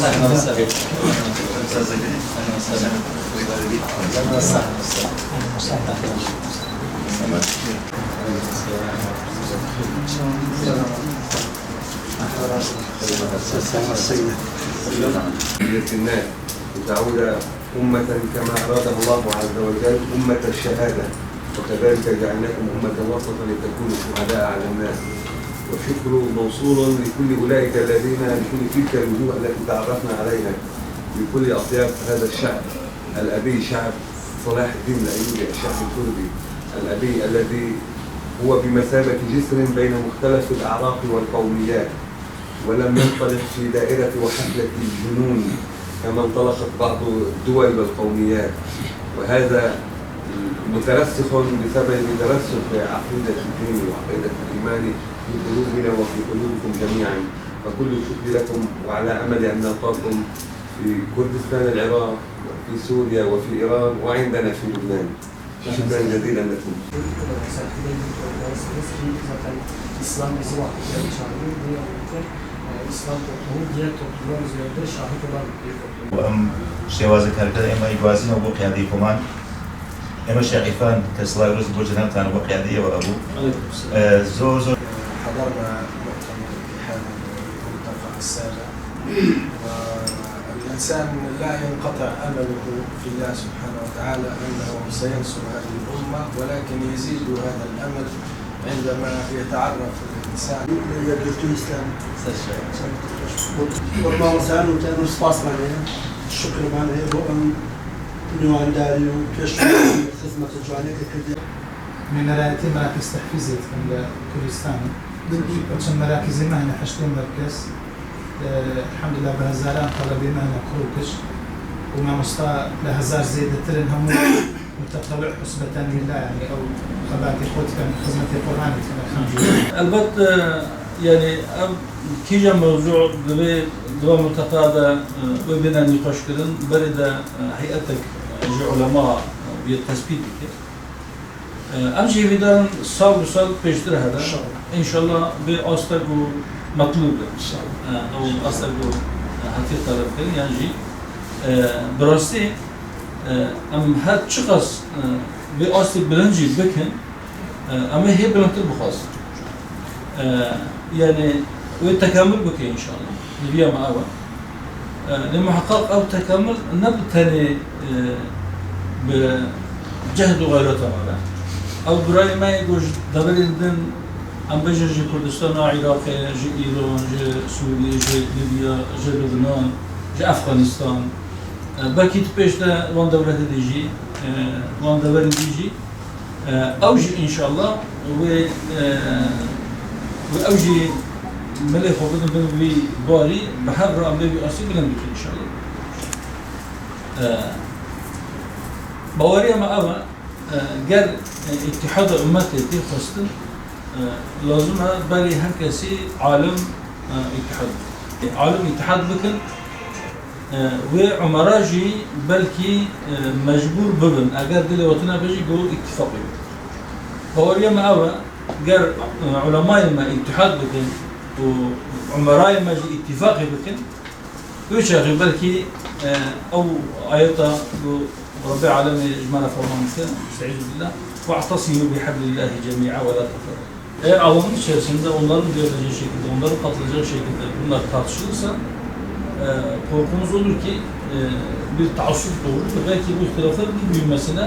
أهلا وسهلا. أستاذ زكريا. أهلا وسهلا. أهلا وسهلا. الناس وتعود أمة كما أراده الله عز وجل أمة الشهادة، وكذلك جعلناكم أمة وسطا لتكونوا شهداء على الناس. والشكر موصول لكل أولئك الذين لكل تلك الوجوه التي تعرفنا عليها، لكل أطياف هذا الشعب الأبي، شعب صلاح الدين الأيوبي الشعب الكردي الأبي الذي هو بمثابة جسر بين مختلف الأعراق والقوميات، ولم ينطلق في دائرة وحفلة الجنون كما انطلقت بعض الدول والقوميات، وهذا مترسخ بسبب ترسخ عقيدة الدين وعقيدة الإيمان في قلوبنا وفي قلوبكم جميعا. فكل الشكر لكم، وعلى أمل أن نلقاكم في كردستان العراق وفي سوريا وفي إيران وعندنا في لبنان. شكرا جزيلا لكم. İslam bizi vakıfları çağırıyor. Bu yolda İslam toplumu diğer toplumlar üzerinde şahit olan bir toplum. وأم شێوازە کارەکە ئێمە ئیگوازینەوە بۆ قیادەی خۆمان. ئێمە شاقیفان کە سڵای ڕۆژ بۆ جەنابتان بۆ قیادەیەوە ئەبوو زۆر حضرنا مؤتمر الاتحاد الملتقى السابع، والإنسان لا ينقطع أمله في الله سبحانه وتعالى أنه سينصر هذه الأمة، ولكن يزيد هذا الأمل عندما يتعرف الإنسان يدرسوا الإسلام. والله سأل وتأمل سباس معنا الشكر معنا رؤم نوع داري وكشف خدمة الجوانب كده. من رأيتي مراكز تحفيزية في كردستان وكم مراكز مهنة حشتين مركز الحمد لله بهزاران طلبي مهنة كروكش وما مستا لهزار زيادة ترن هم متطلع حسبتان لله يعني أو خباتي خود كان خدمة القرآن الحمد لله. البته يعني كيجا موضوع دوا متقاعدة وبنا نقاش كردن برد هيئتك علماء بالتثبيت أمشي في دار صار بيشتري هذا إن شاء الله بأسترجو مطلوب أو أسترجو هاتي طلب كذي يعني براستي أم هاد شخص بأستر بلنجي بكن أما هي بلنتر بخاص يعني والتكامل بكي إن شاء الله نبيا مع أول لمحقق أو تكامل نبتني بجهد وغيرته معنا أو برأي ما يقول دبلندن أم بجر جي كردستان عراق جي إيران جي سوريا جي ليبيا جي لبنان جي أفغانستان بكيت بيش ده وان دولة ديجي وان دولة ديجي أوجي إن شاء الله وأوجي ملك وبدن بي باري بحر رأم بي أصيب لن بكي إن شاء الله بواريا ما أبا قال اتحاد أمتي دي خاصة لازمها بالي هكذا عالم اتحاد عالم اتحاد بكن وعمراجي بلكي مجبور ببن أقل دلي وطنا بيجي جو اتفاقي بواريا ما أبا قال علماء ما اتحاد بكن وعمراء ما جي اتفاقي بكن وشاغي بلكي أو آياتا رب العالمين إجمالا فرمانك استعيذ بالله واعتصموا بحبل الله جميعا ولا تفرقوا. Avamın içerisinde onların görüleceği şekilde, onların katılacağı şekilde bunlar tartışılırsa korkumuz olur ki bir taassup doğurur ve belki bu ihtilafların büyümesine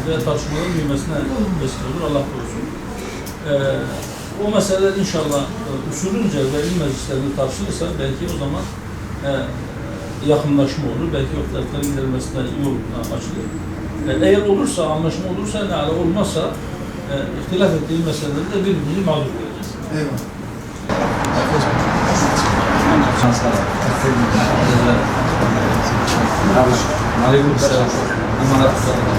ve tartışmaların büyümesine vesile olur. Allah korusun. O meseleler inşallah usulünce ve ilim meclislerinde tartışılırsa belki o zaman yakınlaşma olur, belki o ihtilafların giderilmesine yol açılır. Eğer olursa, anlaşma olursa, yani olmazsa ihtilaf ettiği meselelerde de birbirimizi mağdur edeceğiz. Eyvallah. Aleyküm selam. Emanet olun.